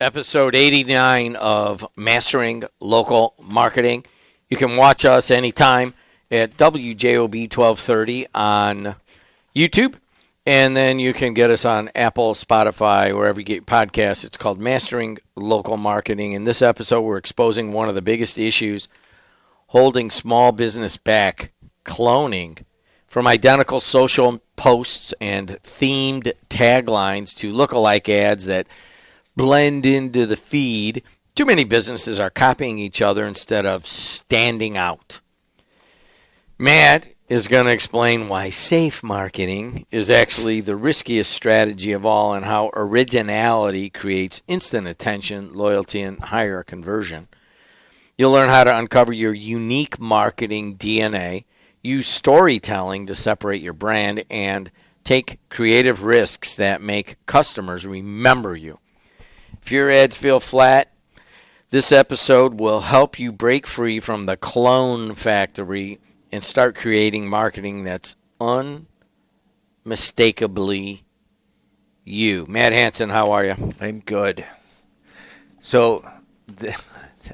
episode 89 of Mastering Local Marketing. You can watch us anytime at WJOB 1230 on YouTube, and then you can get us on Apple, Spotify, wherever you get podcasts. It's called Mastering Local Marketing. In this episode, we're exposing one of the biggest issues holding small business back: cloning. From identical social posts and themed taglines to lookalike ads that blend into the feed, too many businesses are copying each other instead of standing out. Matt is going to explain why safe marketing is actually the riskiest strategy of all and how originality creates instant attention, loyalty, and higher conversion. You'll learn how to uncover your unique marketing DNA, use storytelling to separate your brand, and take creative risks that make customers remember you. If your ads feel flat, this episode will help you break free from the clone factory and start creating marketing that's unmistakably you. Matt Hansen, how are you? I'm good. So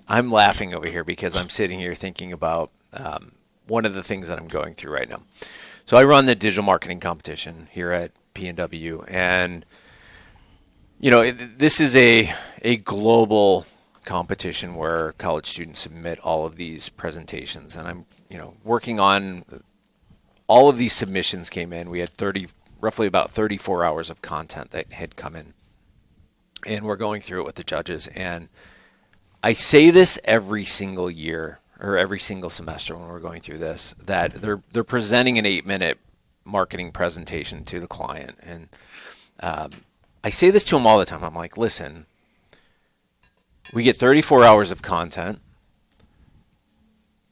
I'm laughing over here because I'm sitting here thinking about one of the things that I'm going through right now. So I run the digital marketing competition here at P&W, and this is a global competition where college students submit all of these presentations, and I'm working on all of these submissions. Came in. We had roughly about 34 hours of content that had come in, and we're going through it with the judges. And I say this every single year or every single semester when we're going through this, that they're presenting an 8-minute marketing presentation to the client. And I say this to them all the time. I'm like, listen, we get 34 hours of content,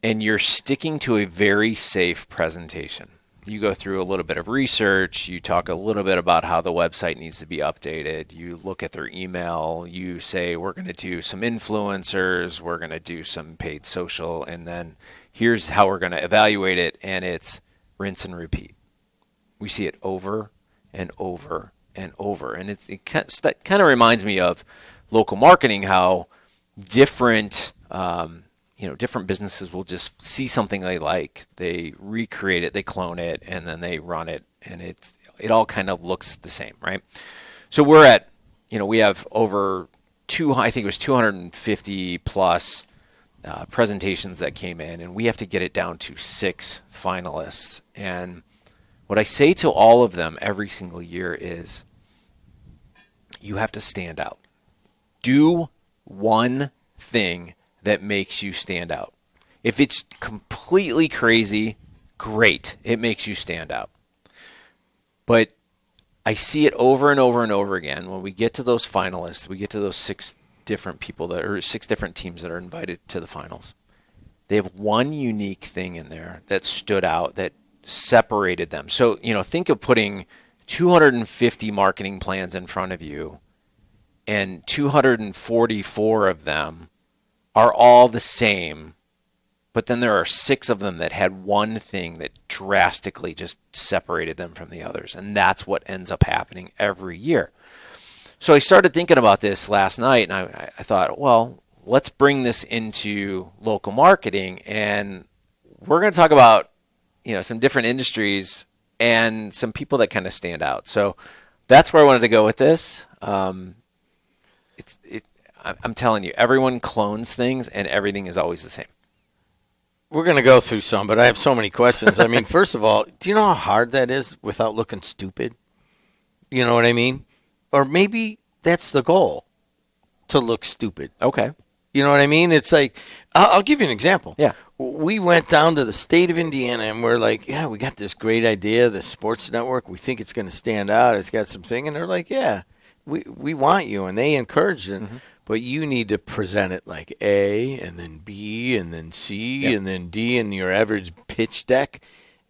and you're sticking to a very safe presentation. You go through a little bit of research. You talk a little bit about how the website needs to be updated. You look at their email. You say, we're going to do some influencers. We're going to do some paid social. And then here's how we're going to evaluate it. And it's rinse and repeat. We see it over and over and over. And it kind of reminds me of local marketing, how different different businesses will just see something they like, they recreate it, they clone it, and then they run it, and it all kind of looks the same, right? So we're at, we have over I think it was 250 plus presentations that came in, and we have to get it down to 6 finalists. And what I say to all of them every single year is, you have to stand out. Do one thing that makes you stand out. If it's completely crazy, great. It makes you stand out. But I see it over and over and over again. When we get to those finalists, we get to those 6 different people or 6 different teams that are invited to the finals. They have one unique thing in there that stood out, that separated them. So, think of putting 250 marketing plans in front of you, and 244 of them are all the same, but then there are 6 of them that had one thing that drastically just separated them from the others. And that's what ends up happening every year. So I started thinking about this last night, and I thought, well, let's bring this into local marketing, and we're going to talk about, some different industries and some people that kind of stand out. So that's where I wanted to go with this. I'm telling you, everyone clones things, and everything is always the same. We're going to go through some, but I have so many questions. I mean, first of all, do you know how hard that is without looking stupid? You know what I mean? Or maybe that's the goal, to look stupid. Okay. You know what I mean? It's like, I'll give you an example. Yeah. We went down to the state of Indiana, and we're like, yeah, we got this great idea, the sports network. We think it's going to stand out. It's got something. And they're like, yeah, we want you. And they encouraged it. Mm-hmm. But you need to present it like A, and then B, and then C, yep, and then D in your average pitch deck.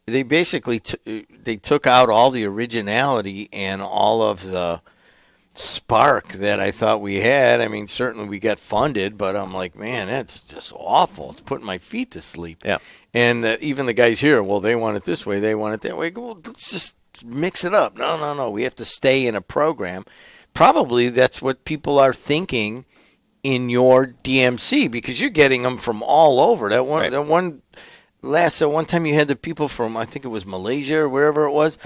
They basically they took out all the originality and all of the spark that I thought we had. I mean, certainly we got funded, but I'm like, man, that's just awful. It's putting my feet to sleep. Yeah. And even the guys here, well, they want it this way, they want it that way. Well, let's just mix it up. No. We have to stay in a program. probably that's what people are thinking in your DMC, because you're getting them from all over. Right. That one time you had the people from, I think it was Malaysia or wherever it was.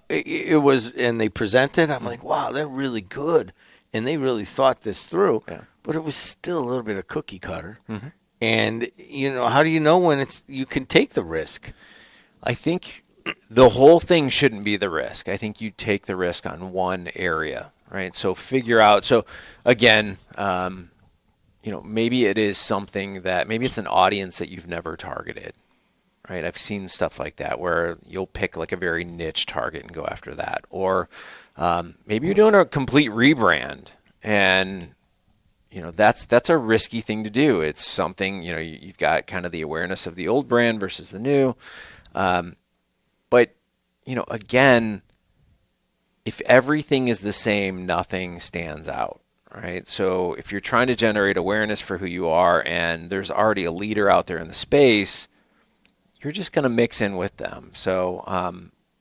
It was, and they presented. I'm like, wow, they're really good, and they really thought this through. Yeah. But it was still a little bit of cookie cutter. And how do you know when you can take the risk? I think the whole thing shouldn't be the risk. I think you take the risk on one area, right? So figure out. So again, maybe it is something that maybe it's an audience that you've never targeted, right? I've seen stuff like that where you'll pick like a very niche target and go after that. Or maybe you're doing a complete rebrand, and that's a risky thing to do. It's something, you've got kind of the awareness of the old brand versus the new. But again, if everything is the same, nothing stands out, right? So if you're trying to generate awareness for who you are and there's already a leader out there in the space, you're just going to mix in with them. So,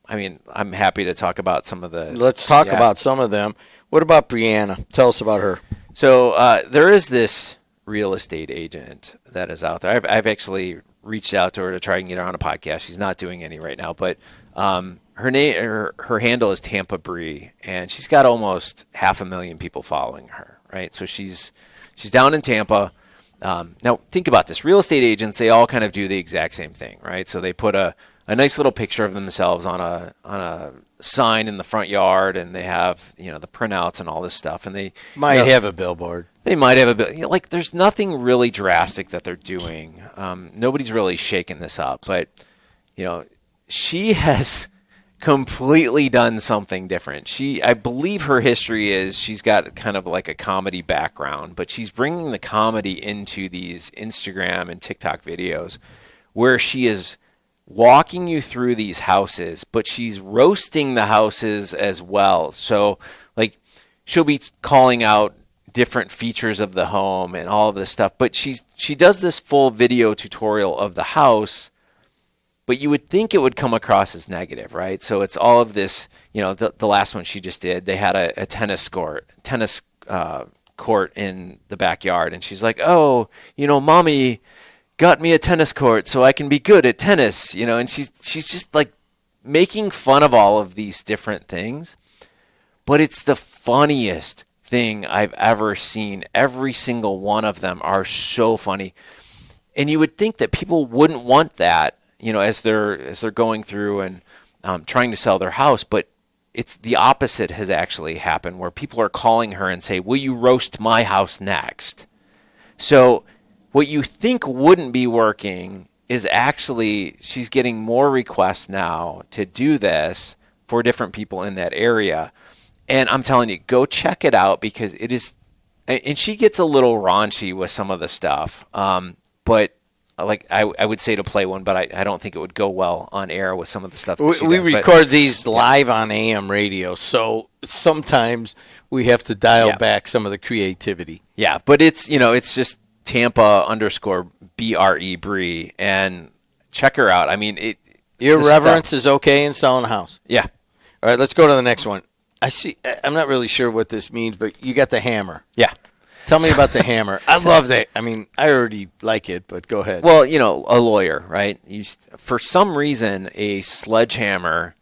I'm happy to talk about some of the... Let's talk about some of them. What about Brianna? Tell us about her. So there is this real estate agent that is out there. I've actually reached out to her to try and get her on a podcast. She's not doing any right now, but her handle is Tampa Bree, and she's got almost 500,000 people following her, right? So she's down in Tampa. Now think about this. Real estate agents, they all kind of do the exact same thing, right? So they put a nice little picture of themselves on a sign in the front yard, and they have the printouts and all this stuff, and they might have a billboard. They might have a bit there's nothing really drastic that they're doing. Nobody's really shaking this up, but she has completely done something different. I believe her history is she's got kind of like a comedy background, but she's bringing the comedy into these Instagram and TikTok videos where she is walking you through these houses, but she's roasting the houses as well. So she'll be calling out different features of the home and all of this stuff, but she does this full video tutorial of the house, but you would think it would come across as negative, right? So it's all of this, the last one she just did, they had a tennis court in the backyard, and she's like, oh, mommy got me a tennis court so I can be good at tennis, and she's just like making fun of all of these different things, but it's the funniest thing I've ever seen. Every single one of them are so funny, and you would think that people wouldn't want that, as they're going through and trying to sell their house, but it's the opposite has actually happened, where people are calling her and say, will you roast my house next? So what you think wouldn't be working is actually she's getting more requests now to do this for different people in that area. And I'm telling you, go check it out, because it is, and she gets a little raunchy with some of the stuff. But I would say to play one, but I don't think it would go well on air with some of the stuff that she we does. record these live on AM radio, so sometimes we have to dial back some of the creativity. Yeah, but it's just Tampa_BRE Bree, and check her out. I mean, your reverence is okay in selling a house. Yeah. All right, let's go to the next one. I'm not really sure what this means, but you got the hammer. Yeah. Tell me about the hammer. I love that. I mean, I already like it, but go ahead. Well, a lawyer, right? For some reason, a sledgehammer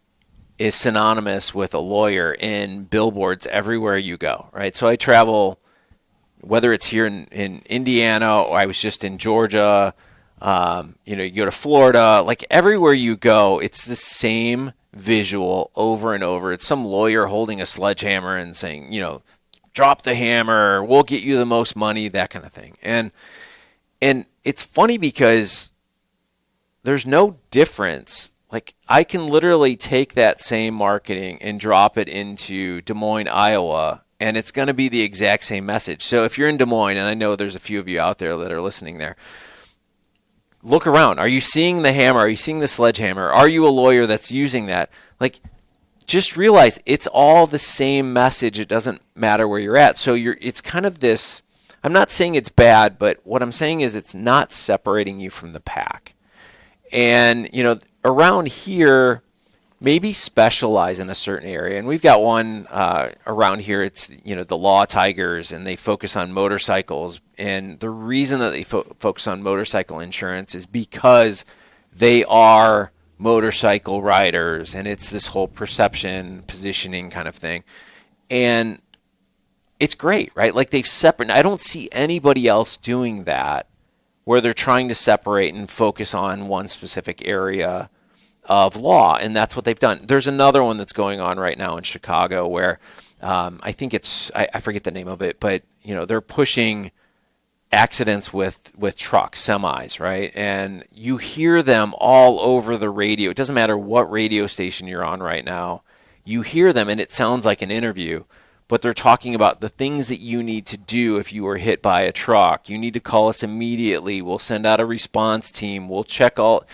is synonymous with a lawyer in billboards everywhere you go, right? So I travel, whether it's here in Indiana, or I was just in Georgia, you go to Florida, like everywhere you go, it's the same visual over and over. It's some lawyer holding a sledgehammer and saying, drop the hammer, we'll get you the most money, that kind of thing. And it's funny because there's no difference. Like, I can literally take that same marketing and drop it into Des Moines, Iowa, and it's going to be the exact same message. So if you're in Des Moines, and I know there's a few of you out there that are listening there, look around. Are you seeing the hammer? Are you seeing the sledgehammer? Are you a lawyer that's using that? Just realize it's all the same message. It doesn't matter where you're at. So it's kind of this, I'm not saying it's bad, but what I'm saying is it's not separating you from the pack. And, around here, maybe specialize in a certain area. And we've got one around here. It's the Law Tigers, and they focus on motorcycles. And the reason that they focus on motorcycle insurance is because they are motorcycle riders, and it's this whole perception, positioning kind of thing. And it's great, right? Like they've separated. I don't see anybody else doing that where they're trying to separate and focus on one specific area of law, and that's what they've done. There's another one that's going on right now in Chicago where I think I forget the name of it, but they're pushing accidents with trucks, semis, right? And you hear them all over the radio. It doesn't matter what radio station you're on right now. You hear them, and it sounds like an interview, but they're talking about the things that you need to do if you were hit by a truck. You need to call us immediately. We'll send out a response team. We'll check all.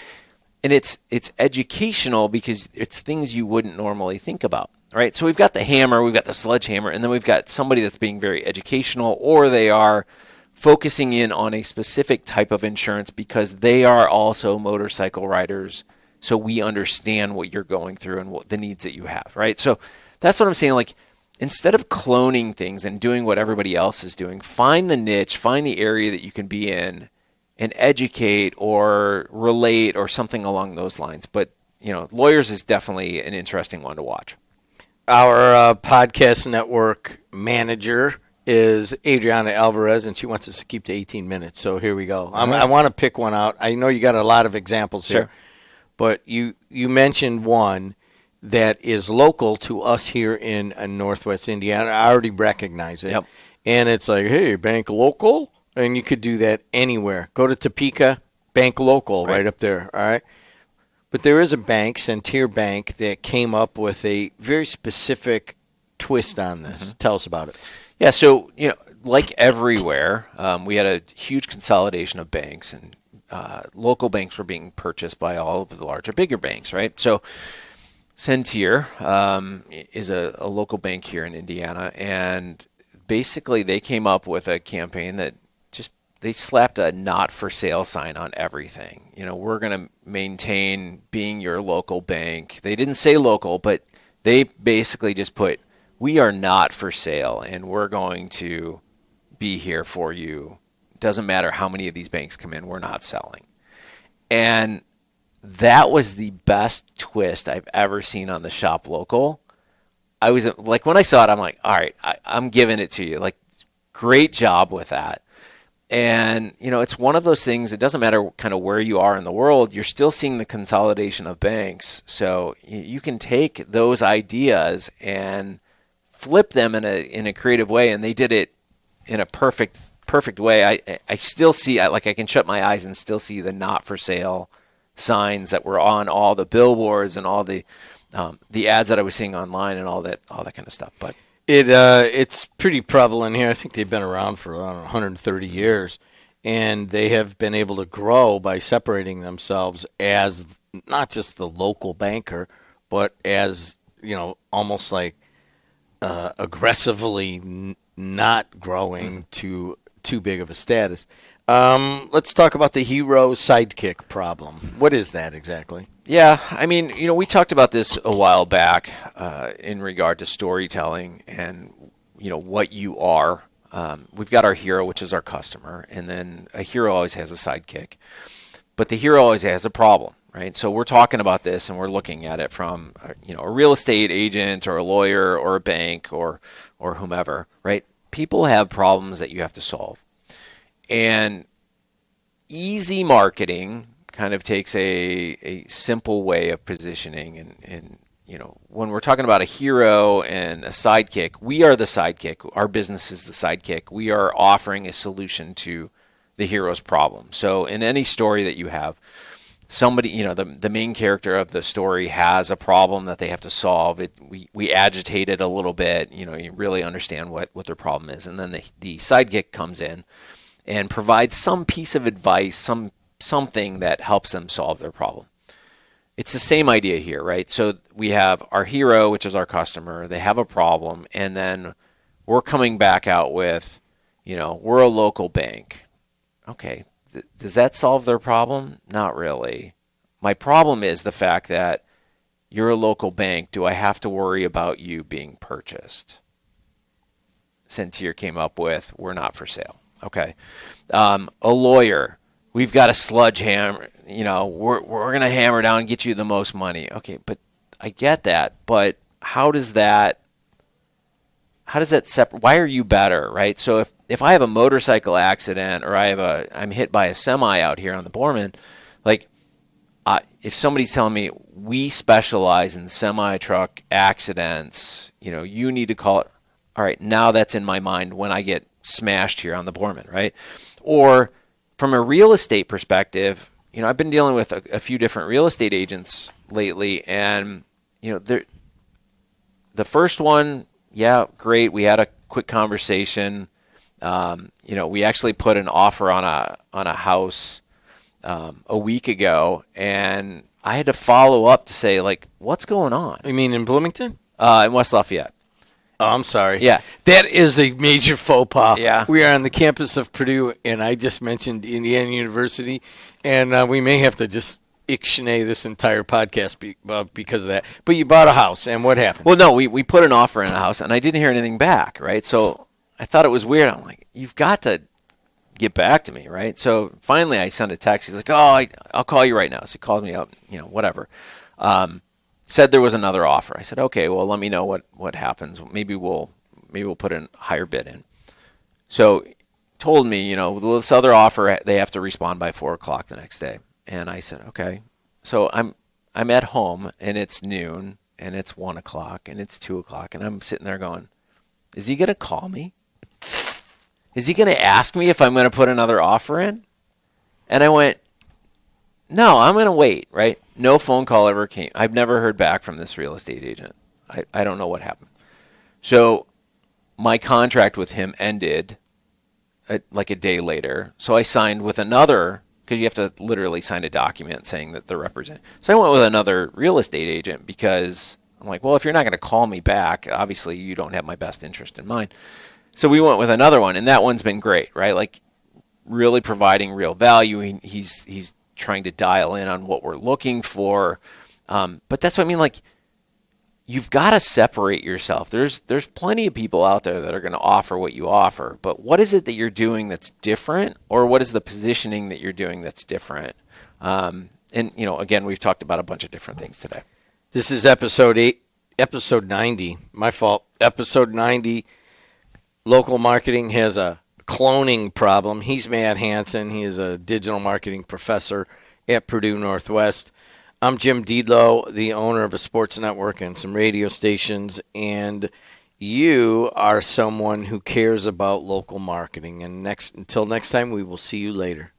And it's educational because it's things you wouldn't normally think about, right? So we've got the hammer, we've got the sledgehammer, and then we've got somebody that's being very educational, or they are focusing in on a specific type of insurance because they are also motorcycle riders. So we understand what you're going through and what the needs that you have, right? So that's what I'm saying. Like, instead of cloning things and doing what everybody else is doing, find the niche, find the area that you can be in, and educate or relate or something along those lines. But, lawyers is definitely an interesting one to watch. Our podcast network manager is Adriana Alvarez, and she wants us to keep to 18 minutes. So here we go. I want to pick one out. I know you got a lot of examples here, but you mentioned one that is local to us here in Northwest Indiana. I already recognize it. Yep. And it's like, hey, bank local? And you could do that anywhere. Go to Topeka, bank local, right up there, all right? But there is a bank, Centier Bank, that came up with a very specific twist on this. Mm-hmm. Tell us about it. Yeah, so, like everywhere, we had a huge consolidation of banks, and local banks were being purchased by all of the larger, bigger banks, right? So Centier is a local bank here in Indiana, and basically they came up with a campaign that they slapped a not for sale sign on everything. We're going to maintain being your local bank. They didn't say local, but they basically just put, we are not for sale, and we're going to be here for you. Doesn't matter how many of these banks come in, we're not selling. And that was the best twist I've ever seen on the Shop Local. I was like, when I saw it, I'm like, all right, I'm giving it to you. Like, great job with that. And, it's one of those things, it doesn't matter kind of where you are in the world, you're still seeing the consolidation of banks. So you can take those ideas and flip them in a creative way. And they did it in a perfect way. I still see, I can shut my eyes and still see the not for sale signs that were on all the billboards and all the ads that I was seeing online and all that kind of stuff. But it's pretty prevalent here. I think they've been around for 130 years, and they have been able to grow by separating themselves as not just the local banker, but as almost like aggressively not growing to too big of a status. Let's talk about the hero sidekick problem. What is that exactly? Yeah, I mean, we talked about this a while back in regard to storytelling and, what you are. We've got our hero, which is our customer, and then a hero always has a sidekick. But the hero always has a problem, right? So we're talking about this, and we're looking at it from, a real estate agent or a lawyer or a bank or whomever, right? People have problems that you have to solve. And easy marketing kind of takes a simple way of positioning. And when we're talking about a hero and a sidekick, we are the sidekick. Our business is the sidekick. We are offering a solution to the hero's problem. So in any story that you have, somebody, the main character of the story has a problem that they have to solve. We agitate it a little bit. You really understand what their problem is. And then the sidekick comes in and provides some piece of advice, something that helps them solve their problem. It's the same idea here, right? So we have our hero, which is our customer. They have a problem, and then we're coming back out with, we're a local bank. Okay, does that solve their problem? Not really. My problem is the fact that you're a local bank. Do I have to worry about you being purchased? Centeer came up with, we're not for sale. Okay. A lawyer, we've got a sludge hammer. We're going to hammer down and get you the most money. Okay, but I get that. But how does that separate? Why are you better, right? So if I have a motorcycle accident or I'm hit by a semi out here on the Borman, like if somebody's telling me we specialize in semi truck accidents, you need to call it. All right, now that's in my mind when I get smashed here on the Borman, right? Or from a real estate perspective, I've been dealing with a few different real estate agents lately, and the first one, yeah, great. We had a quick conversation. We actually put an offer on a house a week ago, and I had to follow up to say, like, what's going on? You mean in Bloomington? In West Lafayette. Oh, I'm sorry. Yeah. That is a major faux pas. Yeah. We are on the campus of Purdue, and I just mentioned Indiana University, and we may have to just ixnay this entire podcast because of that. But you bought a house, and what happened? Well, no, we put an offer in a house, and I didn't hear anything back, right? So I thought it was weird. I'm like, you've got to get back to me, right? So finally I sent a text. He's like, I'll call you right now. So he called me up, whatever. Said there was another offer. I said, okay, well, let me know what happens. Maybe we'll put a higher bid in. So told me, this other offer, they have to respond by 4:00 the next day. And I said, okay. So I'm at home, and it's noon, and it's 1:00, and it's 2:00, and I'm sitting there going, is he going to call me? Is he going to ask me if I'm going to put another offer in? And I went, no, I'm going to wait, right? No phone call ever came. I've never heard back from this real estate agent. I don't know what happened. So my contract with him ended like a day later. So I signed with another, because you have to literally sign a document saying that they're representing. So I went with another real estate agent because I'm like, well, if you're not going to call me back, obviously you don't have my best interest in mind. So we went with another one, and that one's been great, right? Like really providing real value. He's trying to dial in on what we're looking for. But that's what I mean. Like, you've got to separate yourself. There's plenty of people out there that are going to offer what you offer, but what is it that you're doing that's different, or what is the positioning that you're doing that's different? And again, we've talked about a bunch of different things today. This is episode 90. My fault. Episode 90. Local marketing has a cloning problem. He's Matt Hansen. He is a digital marketing professor at Purdue Northwest. I'm Jim Diedlow, the owner of a sports network and some radio stations, and you are someone who cares about local marketing. And until next time, we will see you later.